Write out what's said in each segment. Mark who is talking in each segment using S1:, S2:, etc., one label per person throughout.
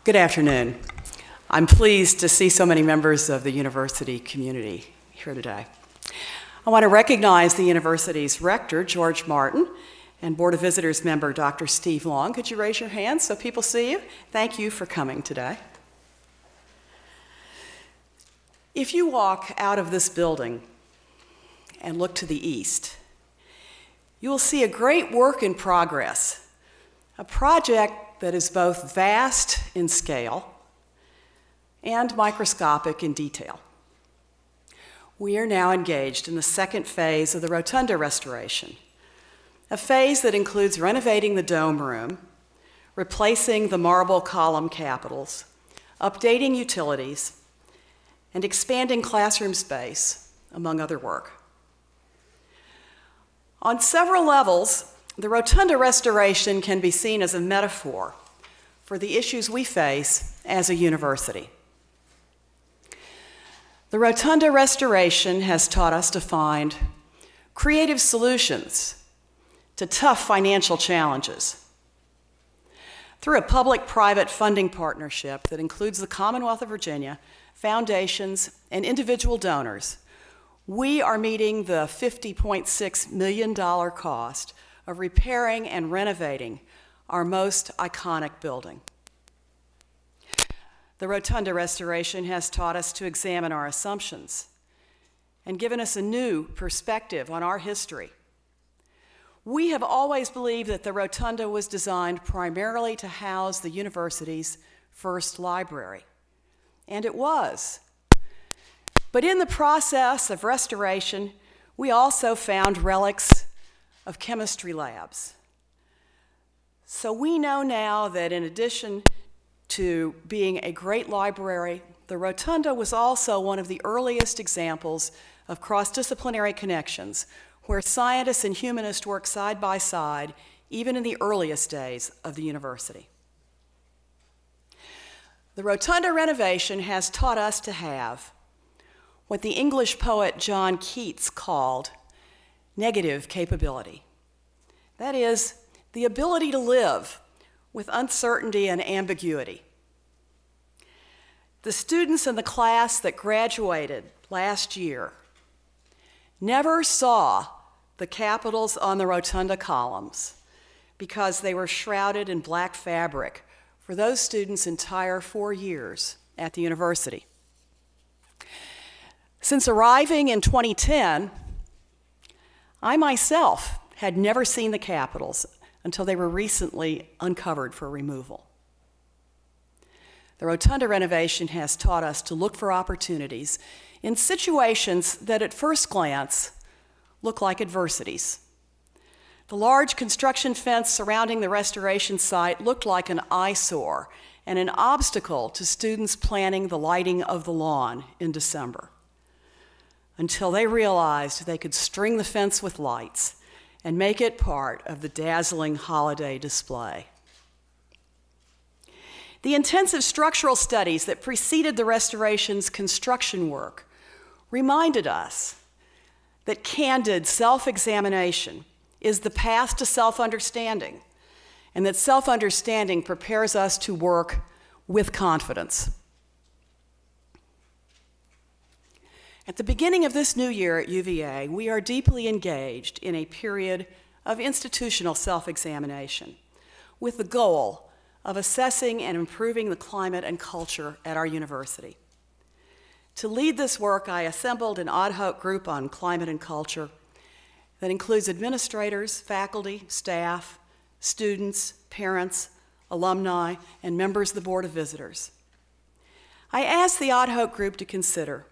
S1: Good afternoon. I'm pleased to see so many members of the university community here today. I want to recognize the university's rector, George Martin, and Board of Visitors member, Dr. Steve Long. Could you raise your hands so people see you? Thank you for coming today. If you walk out of this building and look to the east, you will see a great work in progress, a project that is both vast in scale and microscopic in detail. We are now engaged in the second phase of the Rotunda Restoration, a phase that includes renovating the dome room, replacing the marble column capitals, updating utilities, and expanding classroom space, among other work. On several levels, the Rotunda Restoration can be seen as a metaphor for the issues we face as a university. The Rotunda Restoration has taught us to find creative solutions to tough financial challenges. Through a public-private funding partnership that includes the Commonwealth of Virginia, foundations, and individual donors, we are meeting the $50.6 million cost of repairing and renovating our most iconic building. The Rotunda Restoration has taught us to examine our assumptions and given us a new perspective on our history. We have always believed that the Rotunda was designed primarily to house the university's first library, and it was. But in the process of restoration, we also found relics of chemistry labs. So we know now that in addition to being a great library, the Rotunda was also one of the earliest examples of cross-disciplinary connections where scientists and humanists worked side by side, even in the earliest days of the university. The Rotunda renovation has taught us to have what the English poet John Keats called negative capability. That is, the ability to live with uncertainty and ambiguity. The students in the class that graduated last year never saw the capitals on the Rotunda columns because they were shrouded in black fabric for those students' entire 4 years at the university. Since arriving in 2010, I myself had never seen the capitals until they were recently uncovered for removal. The Rotunda renovation has taught us to look for opportunities in situations that at first glance look like adversities. The large construction fence surrounding the restoration site looked like an eyesore and an obstacle to students planning the lighting of the lawn in December, until they realized they could string the fence with lights and make it part of the dazzling holiday display. The intensive structural studies that preceded the restoration's construction work reminded us that candid self-examination is the path to self-understanding, and that self-understanding prepares us to work with confidence. At the beginning of this new year at U.Va, we are deeply engaged in a period of institutional self-examination with the goal of assessing and improving the climate and culture at our university. To lead this work, I assembled an ad hoc group on climate and culture that includes administrators, faculty, staff, students, parents, alumni, and members of the Board of Visitors. I asked the ad hoc group to consider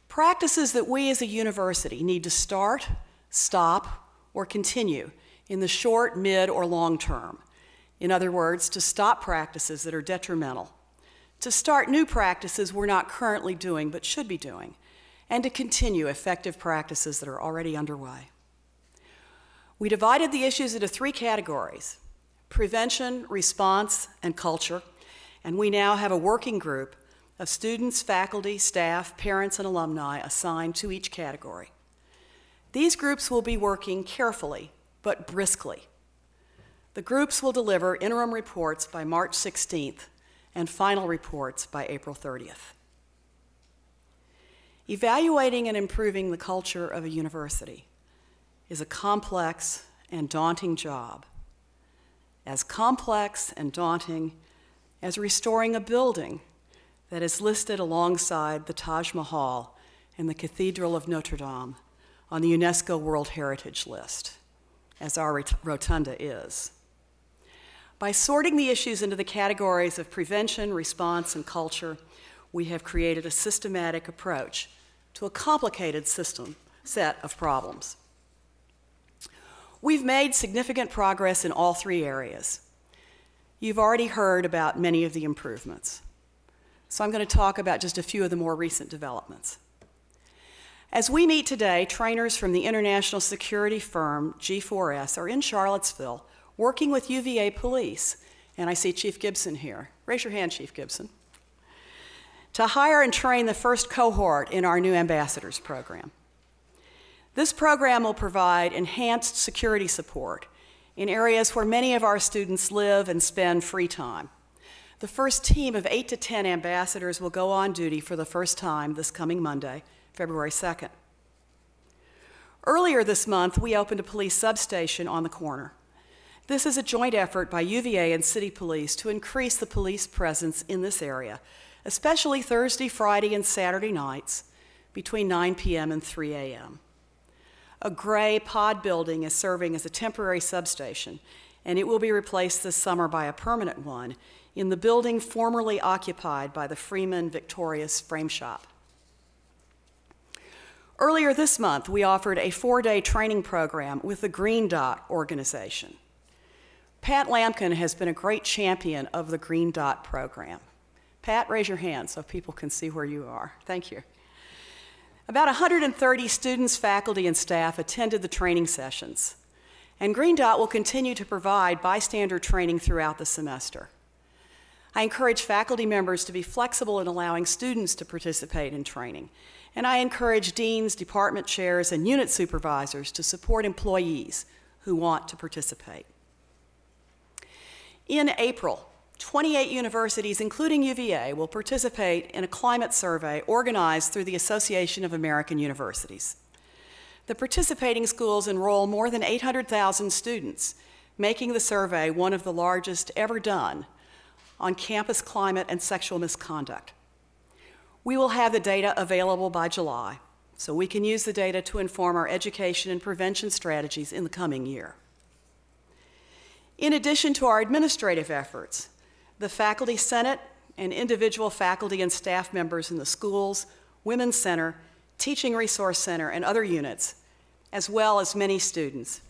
S1: practices that we as a university need to start, stop, or continue in the short, mid, or long term. In other words, to stop practices that are detrimental, to start new practices we're not currently doing but should be doing, and to continue effective practices that are already underway. We divided the issues into 3 categories: prevention, response, and culture, and we now have a working group of students, faculty, staff, parents, and alumni assigned to each category. These groups will be working carefully but briskly. The groups will deliver interim reports by March 16th and final reports by April 30th. Evaluating and improving the culture of a university is a complex and daunting job, as complex and daunting as restoring a building that is listed alongside the Taj Mahal and the Cathedral of Notre Dame on the UNESCO World Heritage List, as our Rotunda is. By sorting the issues into the categories of prevention, response, and culture, we have created a systematic approach to a complicated set of problems. We've made significant progress in all three areas. You've already heard about many of the improvements, so I'm going to talk about just a few of the more recent developments. As we meet today, trainers from the international security firm G4S are in Charlottesville working with UVA police, and I see Chief Gibson here. Raise your hand, Chief Gibson. To hire and train the first cohort in our new ambassadors program. This program will provide enhanced security support in areas where many of our students live and spend free time. The first team of 8 to 10 ambassadors will go on duty for the first time this coming Monday, February 2nd. Earlier this month, we opened a police substation on the corner. This is a joint effort by UVA and City Police to increase the police presence in this area, especially Thursday, Friday, and Saturday nights between 9 p.m. and 3 a.m. A gray pod building is serving as a temporary substation, and it will be replaced this summer by a permanent one in the building formerly occupied by the Freeman Victorious Frame Shop. Earlier this month, we offered a 4-day training program with the Green Dot organization. Pat Lampkin has been a great champion of the Green Dot program. Pat, raise your hand so people can see where you are. Thank you. About 130 students, faculty, and staff attended the training sessions, and Green Dot will continue to provide bystander training throughout the semester. I encourage faculty members to be flexible in allowing students to participate in training, and I encourage deans, department chairs, and unit supervisors to support employees who want to participate. In April, 28 universities, including UVA, will participate in a climate survey organized through the Association of American Universities. The participating schools enroll more than 800,000 students, making the survey one of the largest ever done on campus climate and sexual misconduct. We will have the data available by July, so we can use the data to inform our education and prevention strategies in the coming year. In addition to our administrative efforts, the Faculty Senate and individual faculty and staff members in the schools, Women's Center, Teaching Resource Center, and other units, as well as many students,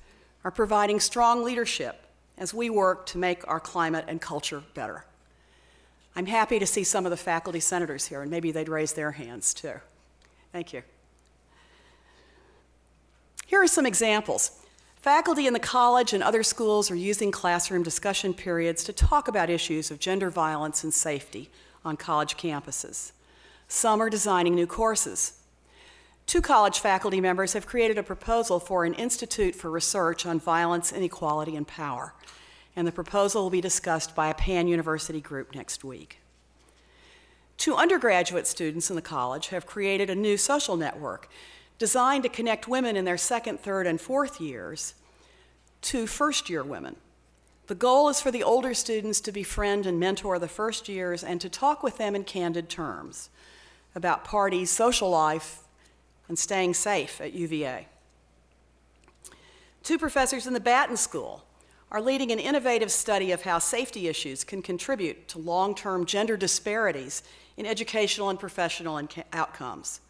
S1: are providing strong leadership as we work to make our climate and culture better. I'm happy to see some of the faculty senators here, and maybe they'd raise their hands too. Thank you. Here are some examples. Faculty in the college and other schools are using classroom discussion periods to talk about issues of gender violence and safety on college campuses. Some are designing new courses. 2 college faculty members have created a proposal for an Institute for Research on Violence, Inequality, and Power, and the proposal will be discussed by a pan-university group next week. 2 undergraduate students in the college have created a new social network designed to connect women in their 2nd, 3rd, and 4th years to first-year women. The goal is for the older students to befriend and mentor the first years and to talk with them in candid terms about parties, social life, and staying safe at UVA. 2 professors in the Batten School are leading an innovative study of how safety issues can contribute to long-term gender disparities in educational and professional outcomes.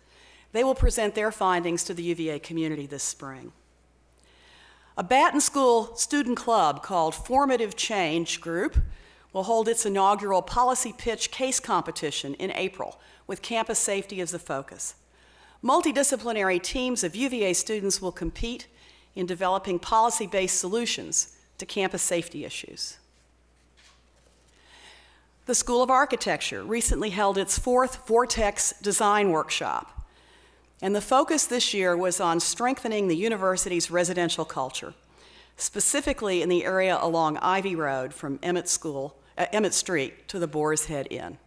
S1: They will present their findings to the UVA community this spring. A Batten School student club called Formative Change Group will hold its inaugural policy pitch case competition in April, with campus safety as the focus. Multidisciplinary teams of UVA students will compete in developing policy-based solutions to campus safety issues. The School of Architecture recently held its 4th Vortex Design Workshop, and the focus this year was on strengthening the university's residential culture, specifically in the area along Ivy Road from Emmett School Emmett Street to the Boar's Head Inn.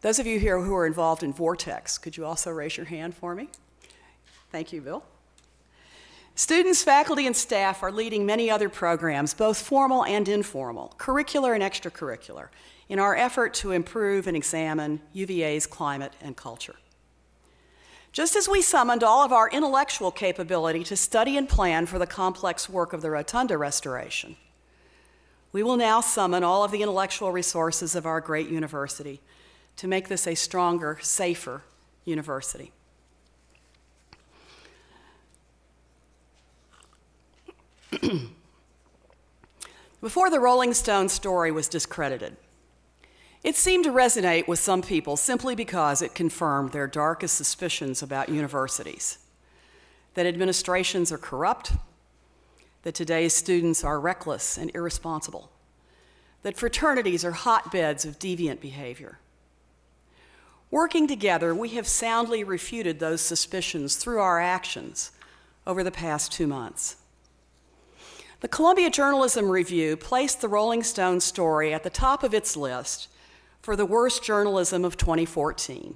S1: Those of you here who are involved in Vortex, could you also raise your hand for me? Thank you, Bill. Students, faculty, and staff are leading many other programs, both formal and informal, curricular and extracurricular, in our effort to improve and examine UVA's climate and culture. Just as we summoned all of our intellectual capability to study and plan for the complex work of the Rotunda Restoration, we will now summon all of the intellectual resources of our great university to make this a stronger, safer university. Before the Rolling Stone story was discredited, it seemed to resonate with some people simply because it confirmed their darkest suspicions about universities, that administrations are corrupt, that today's students are reckless and irresponsible, that fraternities are hotbeds of deviant behavior. Working together, we have soundly refuted those suspicions through our actions over the past 2 months. The Columbia Journalism Review placed the Rolling Stone story at the top of its list for the worst journalism of 2014.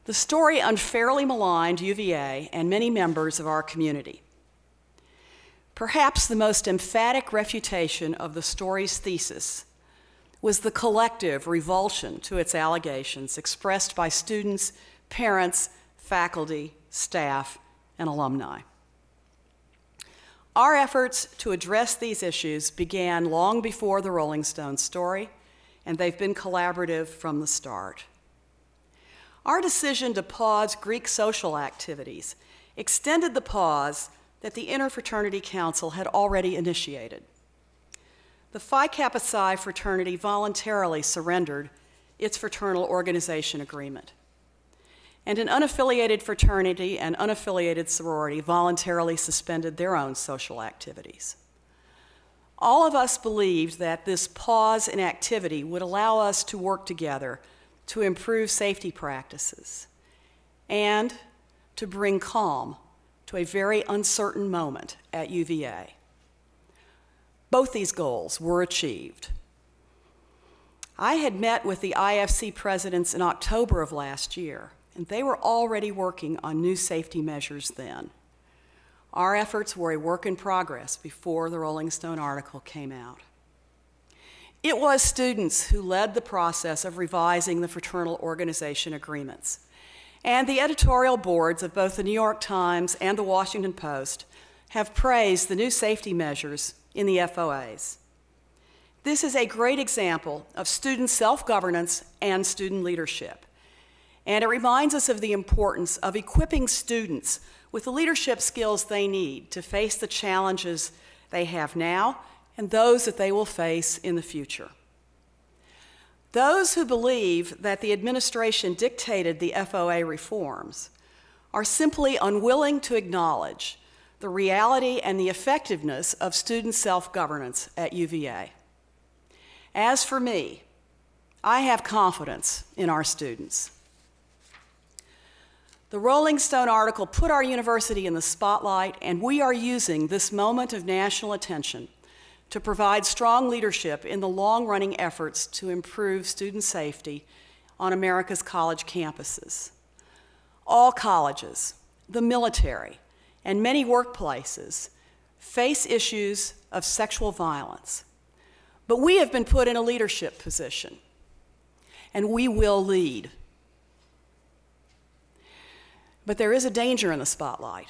S1: The story unfairly maligned UVA and many members of our community. Perhaps the most emphatic refutation of the story's thesis was the collective revulsion to its allegations expressed by students, parents, faculty, staff, and alumni. Our efforts to address these issues began long before the Rolling Stone story, and they've been collaborative from the start. Our decision to pause Greek social activities extended the pause that the Interfraternity Council had already initiated. The Phi Kappa Psi fraternity voluntarily surrendered its fraternal organization agreement, and an unaffiliated fraternity and unaffiliated sorority voluntarily suspended their own social activities. All of us believed that this pause in activity would allow us to work together to improve safety practices and to bring calm to a very uncertain moment at UVA. Both these goals were achieved. I had met with the IFC presidents in October of last year, and they were already working on new safety measures then. Our efforts were a work in progress before the Rolling Stone article came out. It was students who led the process of revising the fraternal organization agreements, and the editorial boards of both the New York Times and the Washington Post have praised the new safety measures in the FOAs. This is a great example of student self-governance and student leadership, and it reminds us of the importance of equipping students with the leadership skills they need to face the challenges they have now and those that they will face in the future. Those who believe that the administration dictated the FOA reforms are simply unwilling to acknowledge the reality and the effectiveness of student self-governance at UVA. As for me, I have confidence in our students. The Rolling Stone article put our university in the spotlight, and we are using this moment of national attention to provide strong leadership in the long-running efforts to improve student safety on America's college campuses. All colleges, the military, and many workplaces face issues of sexual violence. But we have been put in a leadership position, and we will lead. But there is a danger in the spotlight.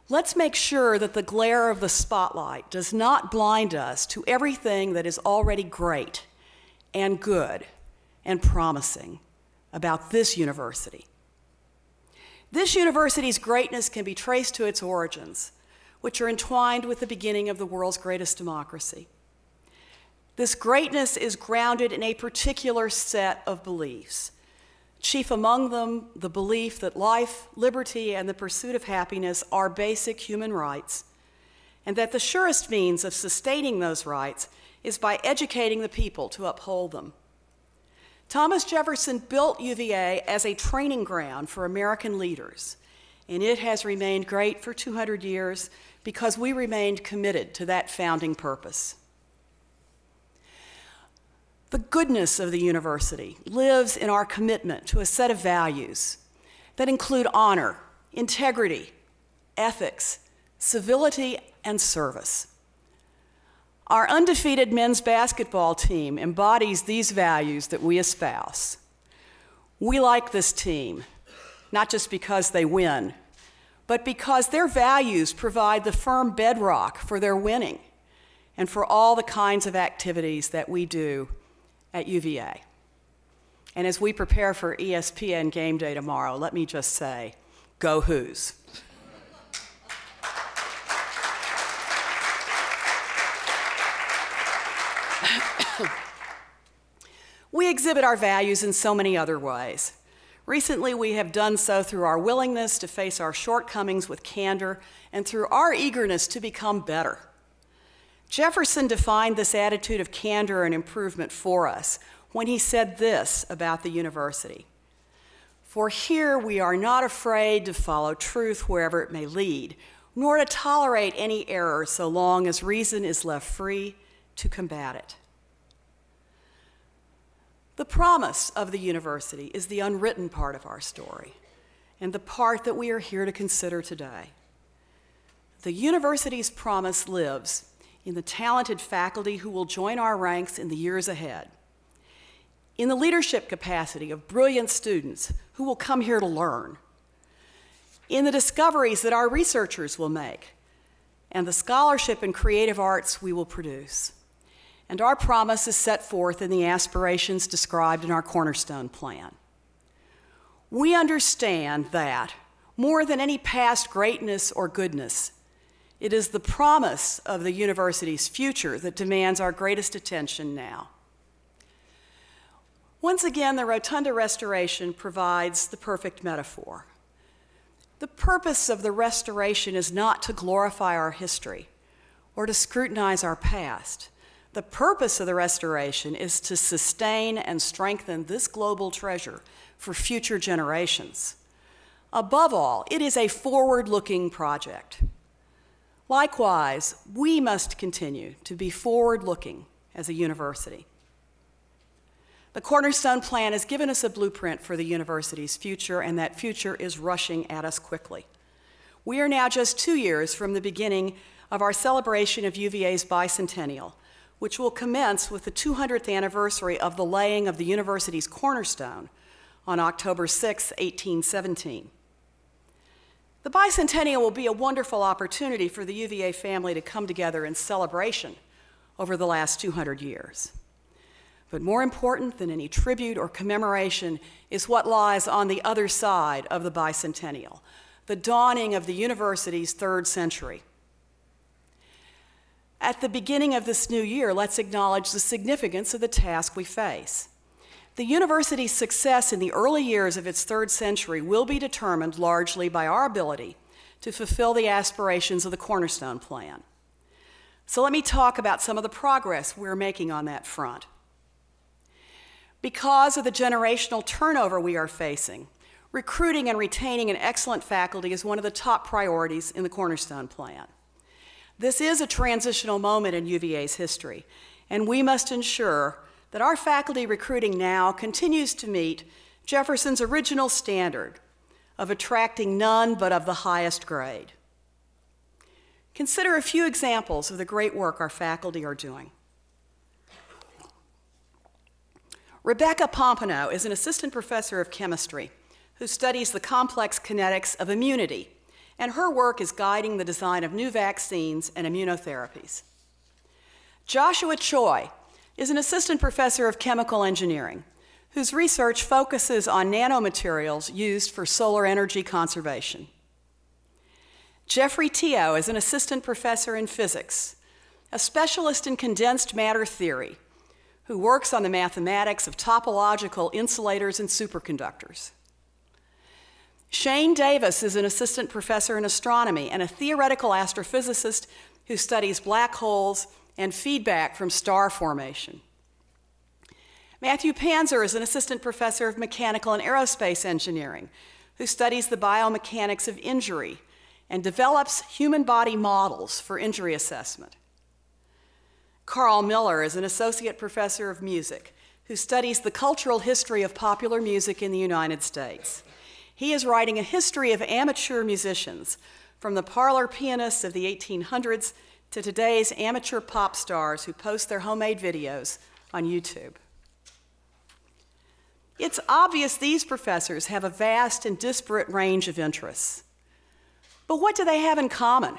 S1: Let's make sure that the glare of the spotlight does not blind us to everything that is already great and good and promising about this university. This university's greatness can be traced to its origins, which are entwined with the beginning of the world's greatest democracy. This greatness is grounded in a particular set of beliefs, chief among them the belief that life, liberty, and the pursuit of happiness are basic human rights, and that the surest means of sustaining those rights is by educating the people to uphold them. Thomas Jefferson built UVA as a training ground for American leaders, and it has remained great for 200 years because we remained committed to that founding purpose. The goodness of the university lives in our commitment to a set of values that include honor, integrity, ethics, civility, and service. Our undefeated men's basketball team embodies these values that we espouse. We like this team, not just because they win, but because their values provide the firm bedrock for their winning and for all the kinds of activities that we do at U.Va. And as we prepare for ESPN game day tomorrow, let me just say, go Hoos. We exhibit our values in so many other ways. Recently, we have done so through our willingness to face our shortcomings with candor and through our eagerness to become better. Jefferson defined this attitude of candor and improvement for us when he said this about the university: "For here we are not afraid to follow truth wherever it may lead, nor to tolerate any error so long as reason is left free to combat it." The promise of the university is the unwritten part of our story, and the part that we are here to consider today. The university's promise lives in the talented faculty who will join our ranks in the years ahead, in the leadership capacity of brilliant students who will come here to learn, in the discoveries that our researchers will make, and the scholarship and creative arts we will produce. And our promise is set forth in the aspirations described in our Cornerstone Plan. We understand that, more than any past greatness or goodness, it is the promise of the university's future that demands our greatest attention now. Once again, the Rotunda Restoration provides the perfect metaphor. The purpose of the restoration is not to glorify our history or to scrutinize our past. The purpose of the restoration is to sustain and strengthen this global treasure for future generations. Above all, it is a forward-looking project. Likewise, we must continue to be forward-looking as a university. The Cornerstone Plan has given us a blueprint for the university's future, and that future is rushing at us quickly. We are now just 2 years from the beginning of our celebration of UVA's bicentennial, which will commence with the 200th anniversary of the laying of the university's cornerstone on October 6, 1817. The bicentennial will be a wonderful opportunity for the UVA family to come together in celebration over the last 200 years. But more important than any tribute or commemoration is what lies on the other side of the bicentennial, the dawning of the university's 3rd century. At the beginning of this new year, let's acknowledge the significance of the task we face. The university's success in the early years of its 3rd century will be determined largely by our ability to fulfill the aspirations of the Cornerstone Plan. So let me talk about some of the progress we're making on that front. Because of the generational turnover we are facing, recruiting and retaining an excellent faculty is one of the top priorities in the Cornerstone Plan. This is a transitional moment in UVA's history, and we must ensure that our faculty recruiting now continues to meet Jefferson's original standard of attracting none but of the highest grade. Consider a few examples of the great work our faculty are doing. Rebecca Pompano is an assistant professor of chemistry who studies the complex kinetics of immunity, and her work is guiding the design of new vaccines and immunotherapies. Joshua Choi is an assistant professor of chemical engineering whose research focuses on nanomaterials used for solar energy conservation. Jeffrey Teo is an assistant professor in physics, a specialist in condensed matter theory, who works on the mathematics of topological insulators and superconductors. Shane Davis is an assistant professor in astronomy and a theoretical astrophysicist who studies black holes and feedback from star formation. Matthew Panzer is an assistant professor of mechanical and aerospace engineering who studies the biomechanics of injury and develops human body models for injury assessment. Carl Miller is an associate professor of music who studies the cultural history of popular music in the United States. He is writing a history of amateur musicians, from the parlor pianists of the 1800s to today's amateur pop stars who post their homemade videos on YouTube. It's obvious these professors have a vast and disparate range of interests. But what do they have in common?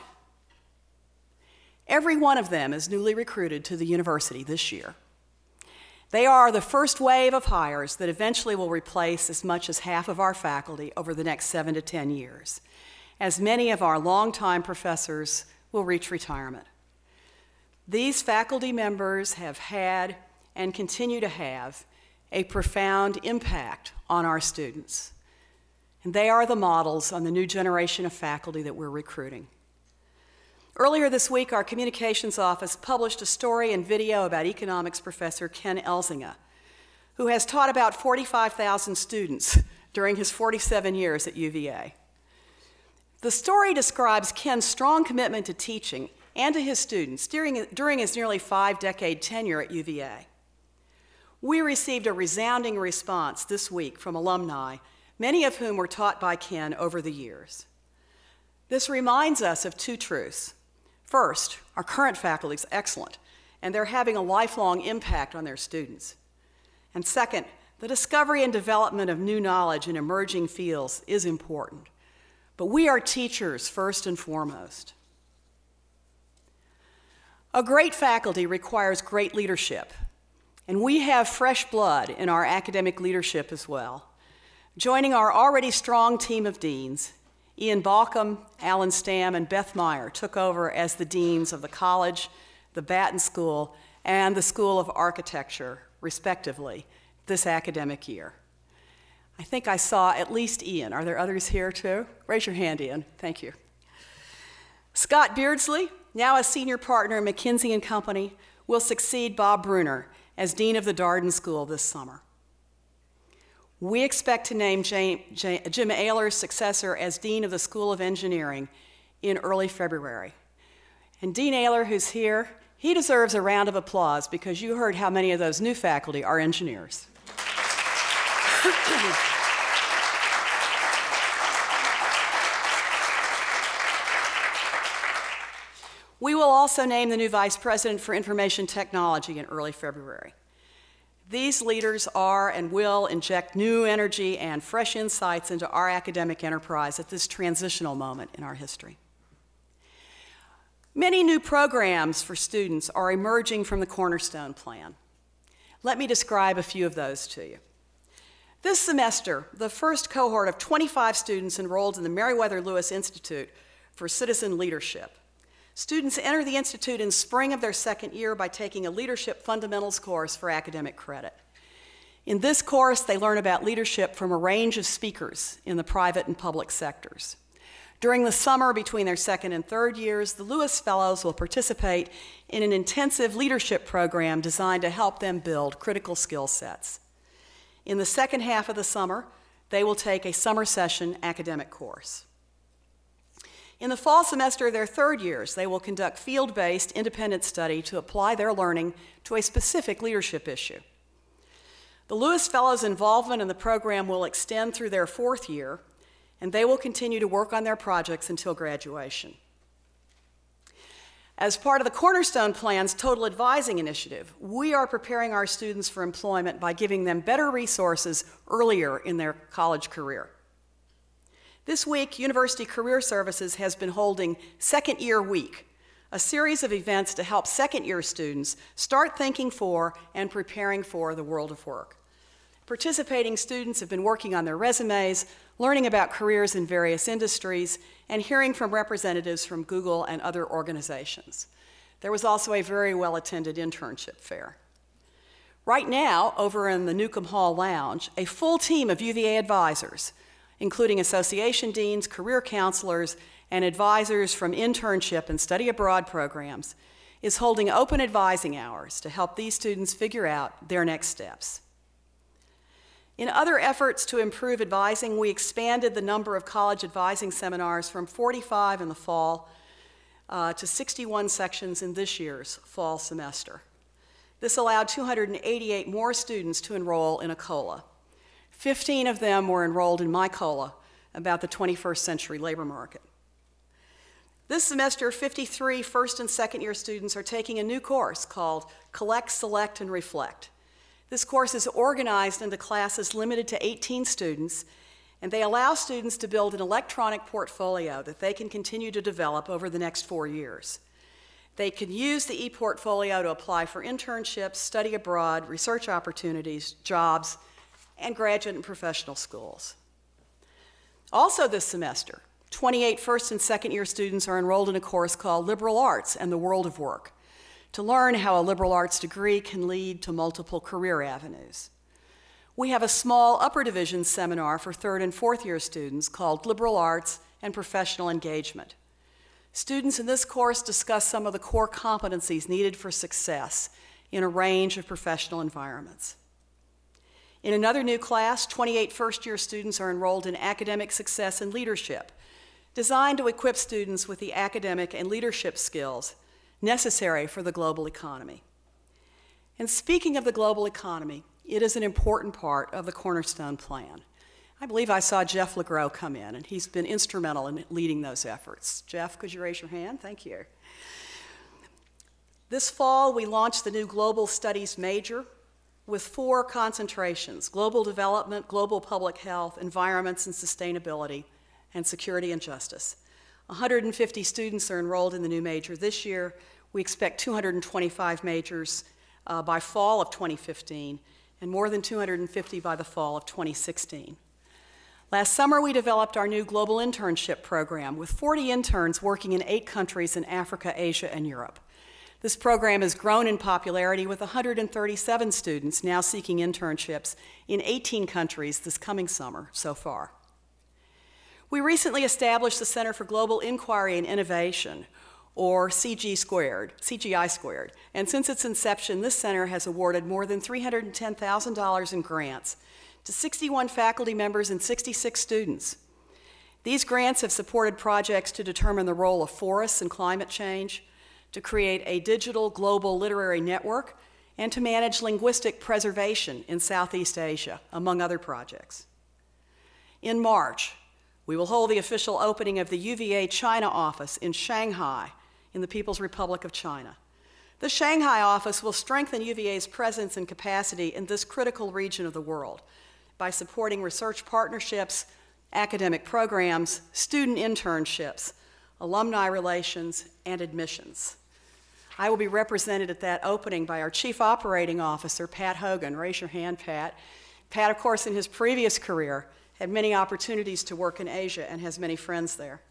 S1: Every one of them is newly recruited to the university this year. They are the first wave of hires that eventually will replace as much as half of our faculty over the next 7 to 10 years, as many of our longtime professors will reach retirement. These faculty members have had and continue to have a profound impact on our students, and they are the models on the new generation of faculty that we're recruiting. Earlier this week, our communications office published a story and video about economics professor Ken Elzinga, who has taught about 45,000 students during his 47 years at U.Va. The story describes Ken's strong commitment to teaching and to his students during his nearly 5-decade tenure at U.Va. We received a resounding response this week from alumni, many of whom were taught by Ken over the years. This reminds us of two truths. First, our current faculty is excellent, and they're having a lifelong impact on their students. And second, the discovery and development of new knowledge in emerging fields is important. But we are teachers first and foremost. A great faculty requires great leadership, and we have fresh blood in our academic leadership as well. Joining our already strong team of deans, Ian Balcom, Alan Stamm, and Beth Meyer took over as the deans of the college, the Batten School, and the School of Architecture, respectively, this academic year. I think I saw at least Ian. Are there others here too? Raise your hand, Ian. Thank you. Scott Beardsley, now a senior partner at McKinsey & Company, will succeed Bob Bruner as Dean of the Darden School this summer. We expect to name Jim Ayler's successor as Dean of the School of Engineering in early February. And Dean Ayler, who's here, he deserves a round of applause because you heard how many of those new faculty are engineers. We will also name the new Vice President for Information Technology in early February. These leaders are and will inject new energy and fresh insights into our academic enterprise at this transitional moment in our history. Many new programs for students are emerging from the Cornerstone Plan. Let me describe a few of those to you. This semester, the first cohort of 25 students enrolled in the Meriwether Lewis Institute for Citizen Leadership. Students enter the Institute in spring of their second year by taking a Leadership Fundamentals course for academic credit. In this course, they learn about leadership from a range of speakers in the private and public sectors. During the summer between their second and third years, the Lewis Fellows will participate in an intensive leadership program designed to help them build critical skill sets. In the second half of the summer, they will take a summer session academic course. In the fall semester of their third years, they will conduct field-based independent study to apply their learning to a specific leadership issue. The Lewis Fellows' involvement in the program will extend through their fourth year, and they will continue to work on their projects until graduation. As part of the Cornerstone Plan's Total Advising Initiative, we are preparing our students for employment by giving them better resources earlier in their college career. This week, University Career Services has been holding Second Year Week, a series of events to help second-year students start thinking for and preparing for the world of work. Participating students have been working on their resumes, learning about careers in various industries, and hearing from representatives from Google and other organizations. There was also a very well-attended internship fair. Right now, over in the Newcomb Hall Lounge, a full team of UVA advisors, including association deans, career counselors, and advisors from internship and study abroad programs, is holding open advising hours to help these students figure out their next steps. In other efforts to improve advising, we expanded the number of college advising seminars from 45 in the fall to 61 sections in this year's fall semester. This allowed 288 more students to enroll in a COLA. 15 of them were enrolled in my COLA about the 21st century labor market. This semester, 53 first and second year students are taking a new course called Collect, Select, and Reflect. This course is organized into classes limited to 18 students, and they allow students to build an electronic portfolio that they can continue to develop over the next 4 years. They can use the e-portfolio to apply for internships, study abroad, research opportunities, jobs, and graduate and professional schools. Also this semester, 28 first and second year students are enrolled in a course called Liberal Arts and the World of Work to learn how a liberal arts degree can lead to multiple career avenues. We have a small upper division seminar for third and fourth year students called Liberal Arts and Professional Engagement. Students in this course discuss some of the core competencies needed for success in a range of professional environments. In another new class, 28 first-year students are enrolled in Academic Success and Leadership, designed to equip students with the academic and leadership skills necessary for the global economy. And speaking of the global economy, it is an important part of the Cornerstone Plan. I believe I saw Jeff LeGros come in, and he's been instrumental in leading those efforts. Jeff, could you raise your hand? Thank you. This fall, we launched the new Global Studies major with 4 concentrations: global development, global public health, environments and sustainability, and security and justice. 150 students are enrolled in the new major this year. We expect 225 majors by fall of 2015, and more than 250 by the fall of 2016. Last summer, we developed our new global internship program with 40 interns working in 8 countries in Africa, Asia, and Europe. This program has grown in popularity with 137 students now seeking internships in 18 countries this coming summer so far. We recently established the Center for Global Inquiry and Innovation, or CGI squared, and since its inception, this center has awarded more than $310,000 in grants to 61 faculty members and 66 students. These grants have supported projects to determine the role of forests in climate change, to create a digital global literary network, and to manage linguistic preservation in Southeast Asia, among other projects. In March, we will hold the official opening of the U.Va. China office in Shanghai, in the People's Republic of China. The Shanghai office will strengthen UVA's presence and capacity in this critical region of the world by supporting research partnerships, academic programs, student internships, alumni relations, and admissions. I will be represented at that opening by our Chief Operating Officer, Pat Hogan. Raise your hand, Pat. Pat, of course, in his previous career, had many opportunities to work in Asia and has many friends there.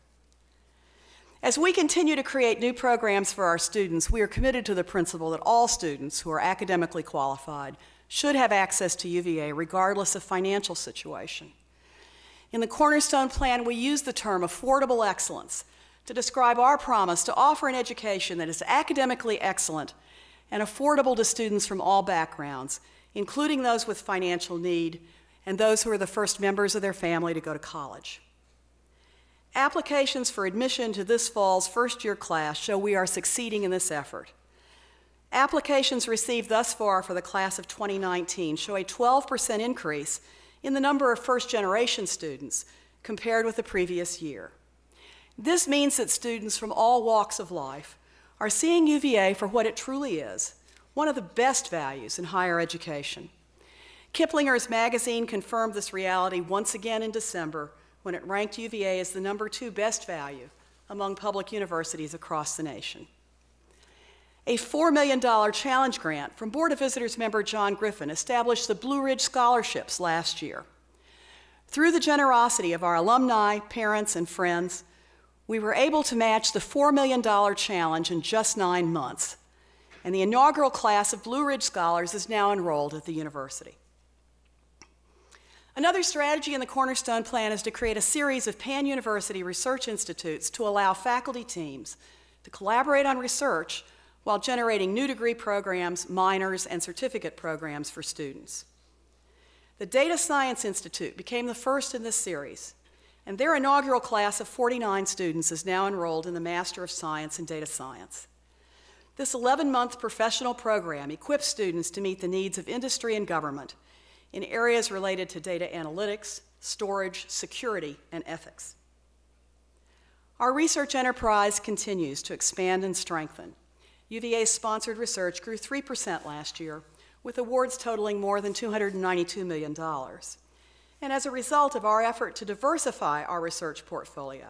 S1: As we continue to create new programs for our students, we are committed to the principle that all students who are academically qualified should have access to UVA regardless of financial situation. In the Cornerstone Plan, we use the term affordable excellence to describe our promise to offer an education that is academically excellent and affordable to students from all backgrounds, including those with financial need and those who are the first members of their family to go to college. Applications for admission to this fall's first-year class show we are succeeding in this effort. Applications received thus far for the class of 2019 show a 12% increase in the number of first-generation students compared with the previous year. This means that students from all walks of life are seeing UVA for what it truly is, one of the best values in higher education. Kiplinger's magazine confirmed this reality once again in December when it ranked UVA as the #2 best value among public universities across the nation. A $4 million challenge grant from Board of Visitors member John Griffin established the Blue Ridge Scholarships last year. Through the generosity of our alumni, parents, and friends, we were able to match the $4 million challenge in just 9 months, and the inaugural class of Blue Ridge Scholars is now enrolled at the university. Another strategy in the Cornerstone Plan is to create a series of pan-university research institutes to allow faculty teams to collaborate on research while generating new degree programs, minors, and certificate programs for students. The Data Science Institute became the first in this series, and their inaugural class of 49 students is now enrolled in the Master of Science in Data Science. This 11-month professional program equips students to meet the needs of industry and government in areas related to data analytics, storage, security, and ethics. Our research enterprise continues to expand and strengthen. UVA-sponsored research grew 3% last year, with awards totaling more than $292 million. And as a result of our effort to diversify our research portfolio,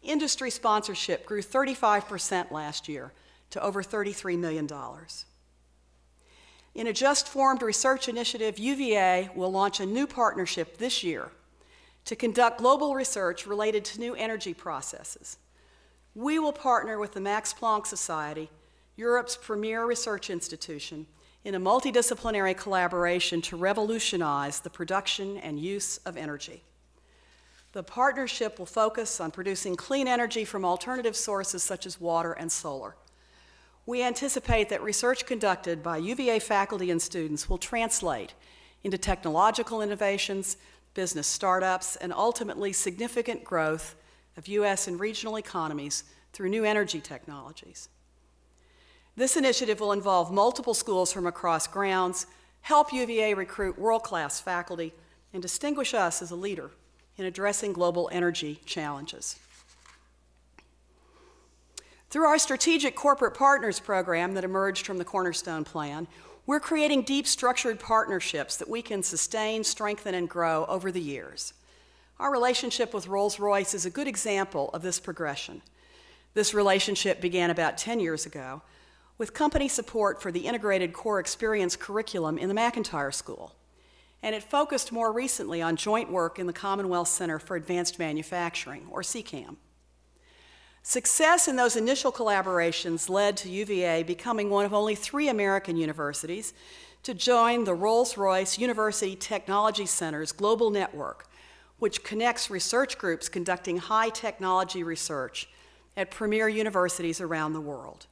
S1: industry sponsorship grew 35% last year to over $33 million. In a just-formed research initiative, UVA will launch a new partnership this year to conduct global research related to new energy processes. We will partner with the Max Planck Society, Europe's premier research institution, in a multidisciplinary collaboration to revolutionize the production and use of energy. The partnership will focus on producing clean energy from alternative sources such as water and solar. We anticipate that research conducted by UVA faculty and students will translate into technological innovations, business startups, and ultimately significant growth of U.S. and regional economies through new energy technologies. This initiative will involve multiple schools from across grounds, help UVA recruit world-class faculty, and distinguish us as a leader in addressing global energy challenges. Through our Strategic Corporate Partners program that emerged from the Cornerstone Plan, we're creating deep structured partnerships that we can sustain, strengthen, and grow over the years. Our relationship with Rolls-Royce is a good example of this progression. This relationship began about 10 years ago with company support for the Integrated Core Experience curriculum in the McIntire School, and it focused more recently on joint work in the Commonwealth Center for Advanced Manufacturing, or CCAM. Success in those initial collaborations led to UVA becoming one of only 3 American universities to join the Rolls-Royce University Technology Center's global network, which connects research groups conducting high technology research at premier universities around the world.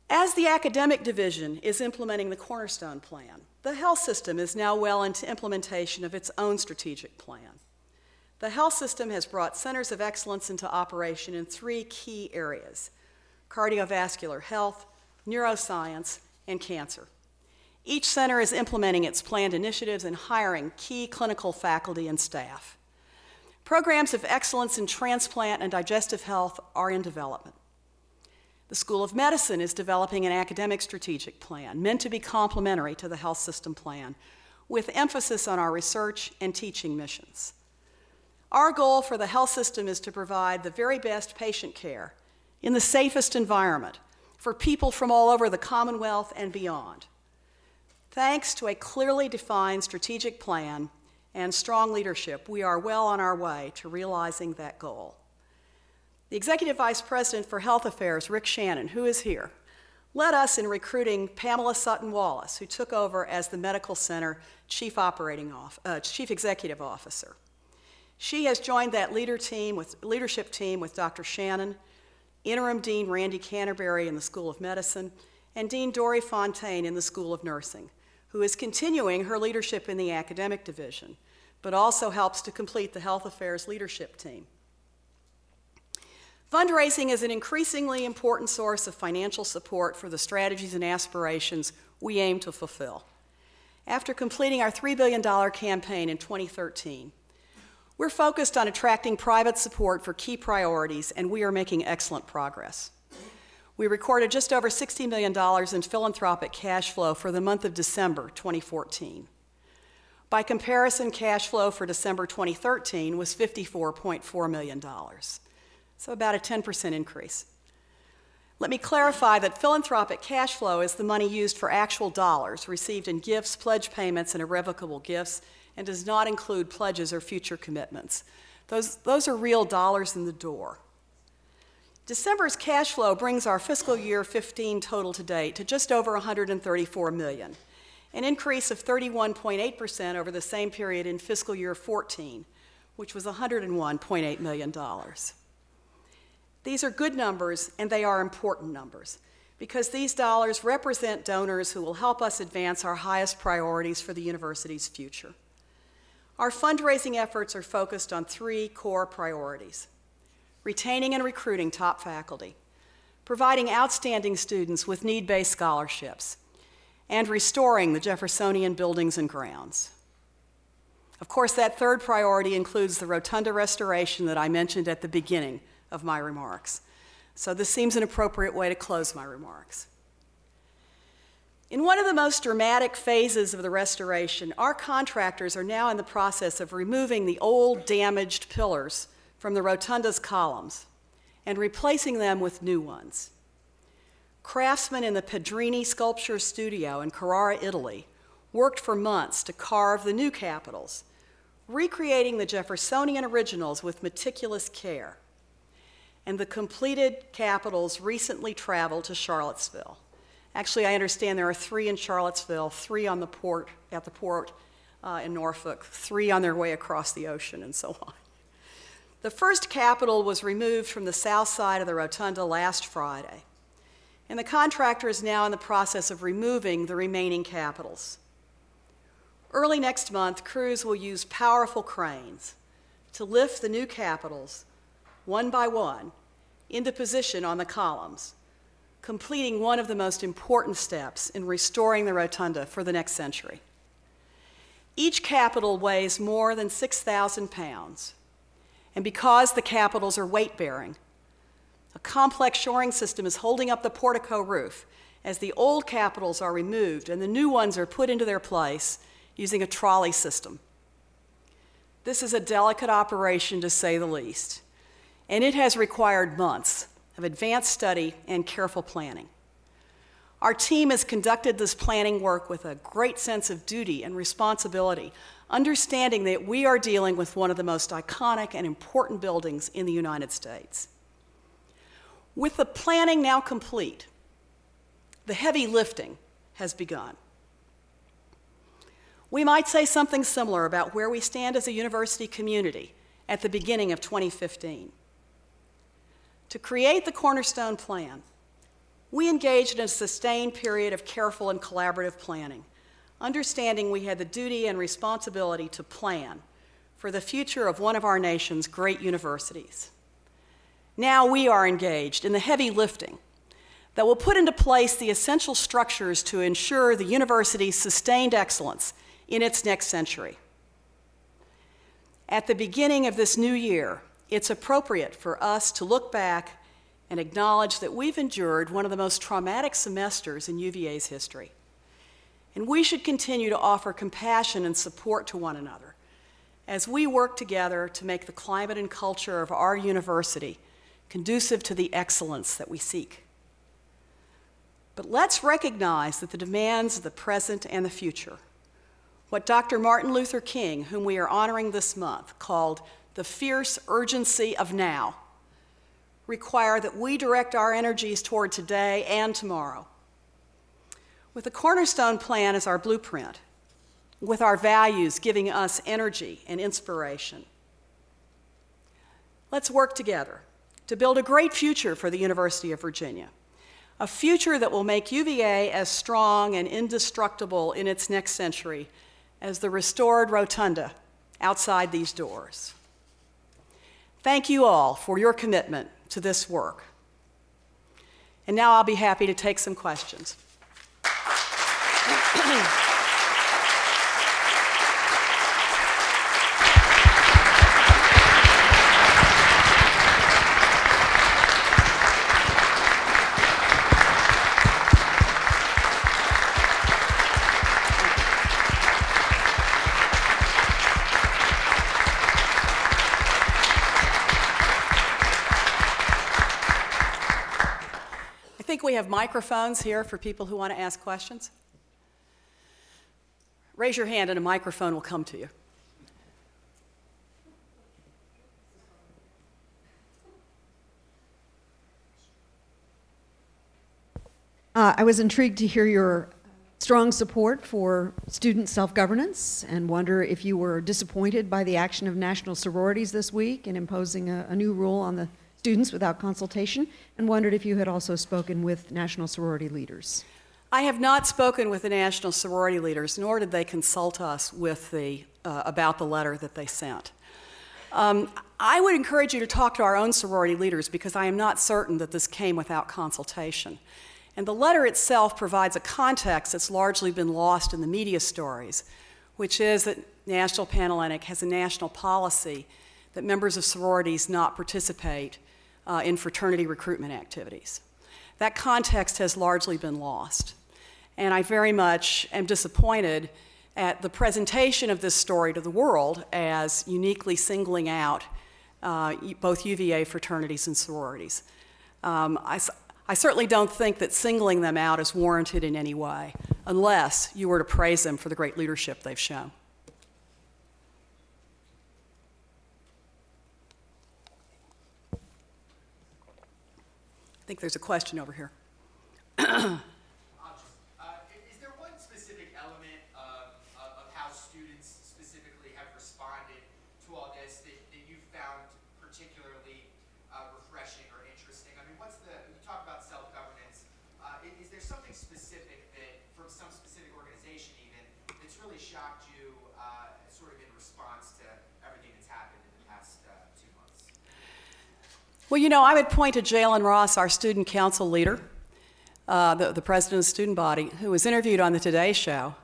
S1: As the academic division is implementing the Cornerstone Plan, the health system is now well into implementation of its own strategic plan. The health system has brought centers of excellence into operation in 3 key areas: cardiovascular health, neuroscience, and cancer. Each center is implementing its planned initiatives and hiring key clinical faculty and staff. Programs of excellence in transplant and digestive health are in development. The School of Medicine is developing an academic strategic plan meant to be complementary to the health system plan, with emphasis on our research and teaching missions. Our goal for the health system is to provide the very best patient care in the safest environment for people from all over the Commonwealth and beyond. Thanks to a clearly defined strategic plan and strong leadership, we are well on our way to realizing that goal. The Executive Vice President for Health Affairs, Rick Shannon, who is here, led us in recruiting Pamela Sutton-Wallace, who took over as the Medical Center Chief Executive Officer. She has joined that leadership team with Dr. Shannon, Interim Dean Randy Canterbury in the School of Medicine, and Dean Dory Fontaine in the School of Nursing, who is continuing her leadership in the academic division, but also helps to complete the health affairs leadership team. Fundraising is an increasingly important source of financial support for the strategies and aspirations we aim to fulfill. After completing our $3 billion campaign in 2013, we're focused on attracting private support for key priorities, and we are making excellent progress. We recorded just over $60 million in philanthropic cash flow for the month of December 2014. By comparison, cash flow for December 2013 was $54.4 million, so about a 10% increase. Let me clarify that philanthropic cash flow is the money used for actual dollars received in gifts, pledge payments, and irrevocable gifts, and does not include pledges or future commitments. Those are real dollars in the door. December's cash flow brings our fiscal year 15 total to date to just over $134 million, an increase of 31.8% over the same period in fiscal year 14, which was $101.8 million. These are good numbers, and they are important numbers, because these dollars represent donors who will help us advance our highest priorities for the university's future. Our fundraising efforts are focused on 3 core priorities: retaining and recruiting top faculty, providing outstanding students with need-based scholarships, and restoring the Jeffersonian buildings and grounds. Of course, that third priority includes the Rotunda Restoration that I mentioned at the beginning of my remarks. So this seems an appropriate way to close my remarks. In one of the most dramatic phases of the restoration, our contractors are now in the process of removing the old damaged pillars from the rotunda's columns and replacing them with new ones. Craftsmen in the Pedrini Sculpture Studio in Carrara, Italy, worked for months to carve the new capitals, recreating the Jeffersonian originals with meticulous care. And the completed capitals recently traveled to Charlottesville. Actually, I understand there are 3 in Charlottesville, 3 on the port, at the port in Norfolk, 3 on their way across the ocean, and so on. The first capital was removed from the south side of the rotunda last Friday, and the contractor is now in the process of removing the remaining capitals. Early next month, crews will use powerful cranes to lift the new capitals, one by one, into position on the columns, completing one of the most important steps in restoring the rotunda for the next century. Each capital weighs more than 6,000 pounds, and because the capitals are weight-bearing, a complex shoring system is holding up the portico roof as the old capitals are removed and the new ones are put into their place using a trolley system. This is a delicate operation, to say the least, and it has required months of advanced study and careful planning. Our team has conducted this planning work with a great sense of duty and responsibility, understanding that we are dealing with one of the most iconic and important buildings in the United States. With the planning now complete, the heavy lifting has begun. We might say something similar about where we stand as a university community at the beginning of 2015. To create the Cornerstone Plan, we engaged in a sustained period of careful and collaborative planning, understanding we had the duty and responsibility to plan for the future of one of our nation's great universities. Now we are engaged in the heavy lifting that will put into place the essential structures to ensure the university's sustained excellence in its next century. At the beginning of this new year, it's appropriate for us to look back and acknowledge that we've endured one of the most traumatic semesters in UVA's history. And we should continue to offer compassion and support to one another as we work together to make the climate and culture of our university conducive to the excellence that we seek. But let's recognize that the demands of the present and the future, what Dr. Martin Luther King, whom we are honoring this month, called the fierce urgency of now, require that we direct our energies toward today and tomorrow. With the Cornerstone Plan as our blueprint, with our values giving us energy and inspiration, let's work together to build a great future for the University of Virginia, a future that will make UVA as strong and indestructible in its next century as the restored rotunda outside these doors. Thank you all for your commitment to this work. And now I'll be happy to take some questions. I think we have microphones here for people who want to ask questions. Raise your hand and a microphone will come to you.
S2: I was intrigued to hear your strong support for student self-governance and wonder if you were disappointed by the action of national sororities this week in imposing a new rule on the students without consultation, and wondered if you had also spoken with national sorority leaders.
S1: I have not spoken with the national sorority leaders, nor did they consult us with about the letter that they sent. I would encourage you to talk to our own sorority leaders because I am not certain that this came without consultation. And the letter itself provides a context that's largely been lost in the media stories, which is that National Panhellenic has a national policy that members of sororities not participate in fraternity recruitment activities. That context has largely been lost. And I very much am disappointed at the presentation of this story to the world as uniquely singling out both UVA fraternities and sororities. I certainly don't think that singling them out is warranted in any way, unless you were to praise them for the great leadership they've shown. I think there's a question over here.
S3: Is there one specific element of how students specifically have responded to all this that you found particularly refreshing or interesting? I mean, you talk about self-governance. Is there something specific that, from some specific organization even, that's really shocked you sort of in response to everything that's happened in the past 2 months?
S1: Well, you know, I would point to Jalen Ross, our student council leader, the president of the student body, who was interviewed on the Today Show.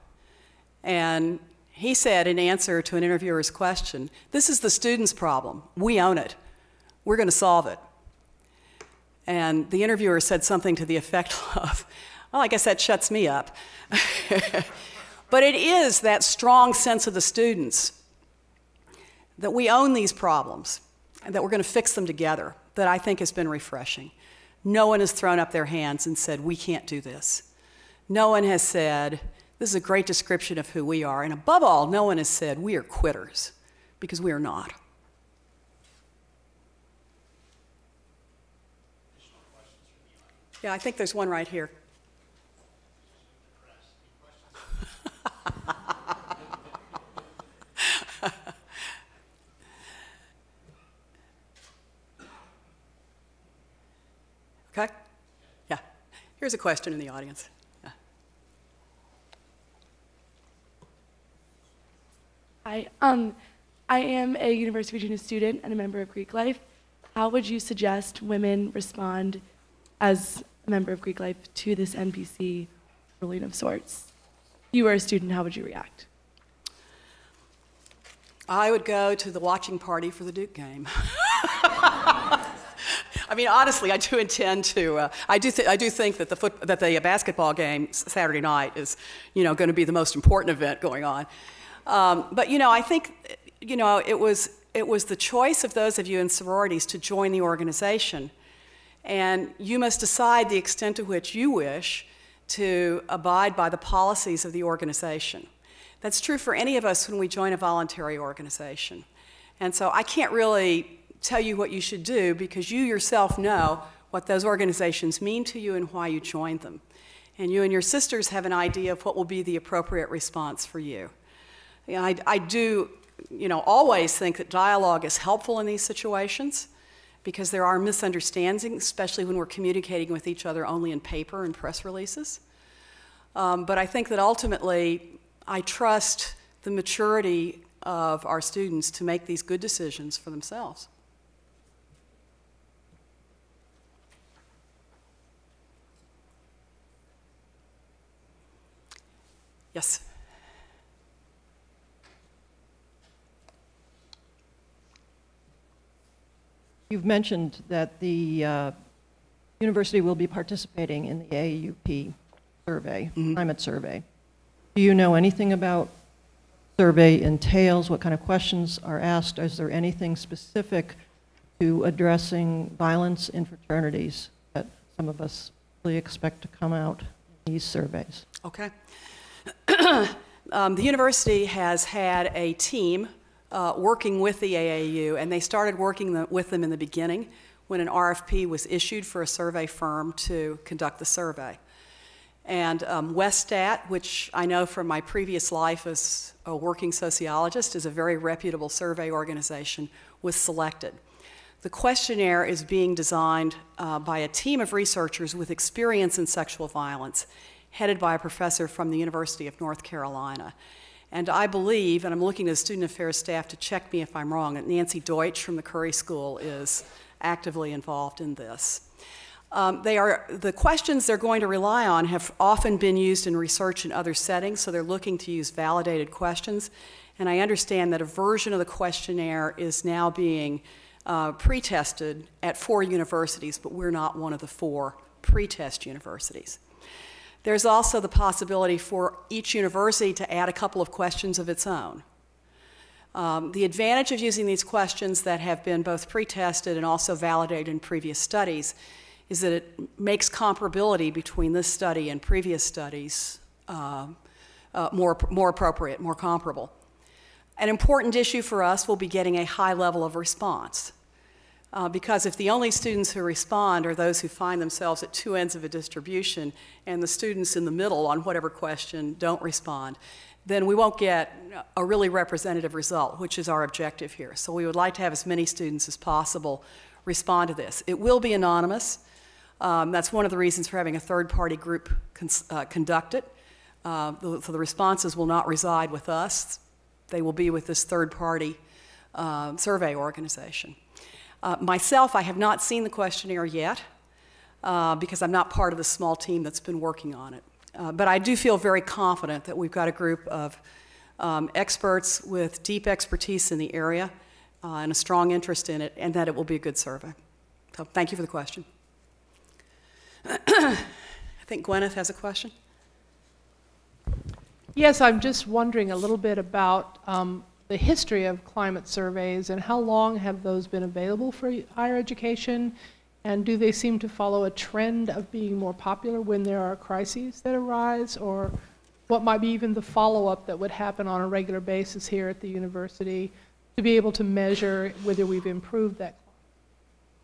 S1: And he said in answer to an interviewer's question, "This is the students' problem. We own it. We're going to solve it." And the interviewer said something to the effect of, "Well, I guess that shuts me up." But it is that strong sense of the students that we own these problems and that we're going to fix them together that I think has been refreshing. No one has thrown up their hands and said, "We can't do this." No one has said, "This is a great description of who we are." And above all, no one has said, "We are quitters," because we are not. Yeah, I think there's one right here. Okay? Yeah. Here's a question in the audience. Yeah.
S4: Hi. I am a University of Virginia student and a member of Greek Life. How would you suggest women respond as a member of Greek Life to this NPC ruling of sorts? If you were a student, how would you react?
S1: I would go to the watching party for the Duke game. I mean, honestly, I do intend to. I do think that the basketball game Saturday night is, going to be the most important event going on. But I think, it was the choice of those of you in sororities to join the organization, and you must decide the extent to which you wish to abide by the policies of the organization. That's true for any of us when we join a voluntary organization, and so I can't really tell you what you should do because you yourself know what those organizations mean to you and why you joined them. And you and your sisters have an idea of what will be the appropriate response for you. I do, always think that dialogue is helpful in these situations because there are misunderstandings, especially when we're communicating with each other only in paper and press releases. But I think that ultimately, I trust the maturity of our students to make these good decisions for themselves. Yes.
S5: You've mentioned that the university will be participating in the AAUP survey, climate survey. Do you know anything about survey entails? What kind of questions are asked? Is there anything specific to addressing violence in fraternities that some of us really expect to come out in these surveys?
S1: Okay. The university has had a team working with the AAU, and they started working with them in the beginning when an RFP was issued for a survey firm to conduct the survey. And Westat, which I know from my previous life as a working sociologist, is a very reputable survey organization, was selected. The questionnaire is being designed by a team of researchers with experience in sexual violence, headed by a professor from the University of North Carolina. And I believe, and I'm looking to the Student Affairs staff to check me if I'm wrong, that Nancy Deutsch from the Curry School is actively involved in this. The questions they're going to rely on have often been used in research in other settings, so they're looking to use validated questions. And I understand that a version of the questionnaire is now being pre-tested at 4 universities, but we're not one of the 4 pre-test universities. There's also the possibility for each university to add a couple of questions of its own. The advantage of using these questions that have been both pre-tested and also validated in previous studies is that it makes comparability between this study and previous studies more appropriate, more comparable. An important issue for us will be getting a high level of response. Because if the only students who respond are those who find themselves at 2 ends of a distribution and the students in the middle on whatever question don't respond, then we won't get a really representative result, which is our objective here. So we would like to have as many students as possible respond to this. It will be anonymous. That's one of the reasons for having a third-party group conduct it. So the responses will not reside with us. They will be with this third-party survey organization. Myself, I have not seen the questionnaire yet because I'm not part of the small team that's been working on it. But I do feel very confident that we've got a group of experts with deep expertise in the area and a strong interest in it, and that it will be a good survey. So thank you for the question. I think Gwyneth has a question.
S6: Yes, I'm just wondering a little bit about the history of climate surveys and how long have those been available for higher education, and do they seem to follow a trend of being more popular when there are crises that arise, or what might be even the follow-up that would happen on a regular basis here at the university to be able to measure whether we've improved that?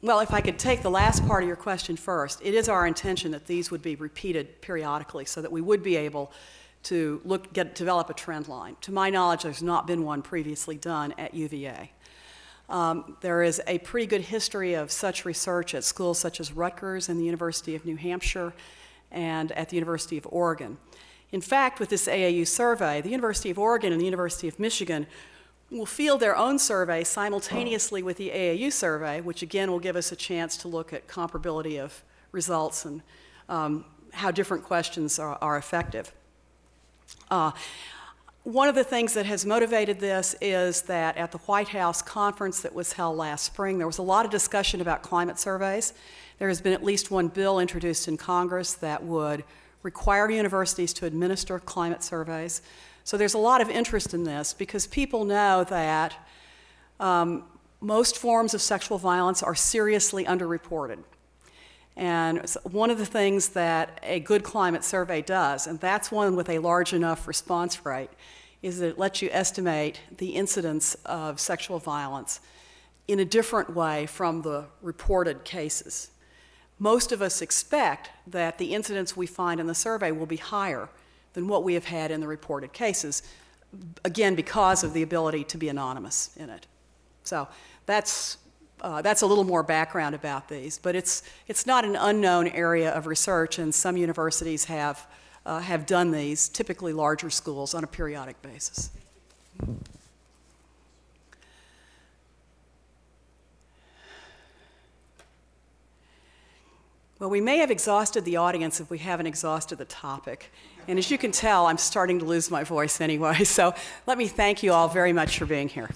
S1: Well, if I could take the last part of your question first, it is our intention that these would be repeated periodically so that we would be able to develop a trend line. To my knowledge, there's not been one previously done at UVA. There is a pretty good history of such research at schools such as Rutgers and the University of New Hampshire and at the University of Oregon. In fact, with this AAU survey, the University of Oregon and the University of Michigan will field their own survey simultaneously with the AAU survey, which again will give us a chance to look at comparability of results and how different questions are effective. One of the things that has motivated this is that at the White House conference that was held last spring, there was a lot of discussion about climate surveys. There has been at least one bill introduced in Congress that would require universities to administer climate surveys. So there's a lot of interest in this because people know that most forms of sexual violence are seriously underreported. And one of the things that a good climate survey does, and that's one with a large enough response rate, is that it lets you estimate the incidence of sexual violence in a different way from the reported cases. Most of us expect that the incidence we find in the survey will be higher than what we have had in the reported cases, again, because of the ability to be anonymous in it. So that's a little more background about these, but it's not an unknown area of research, and some universities have done these, typically larger schools, on a periodic basis. Well, we may have exhausted the audience if we haven't exhausted the topic. And as you can tell, I'm starting to lose my voice anyway, so let me thank you all very much for being here.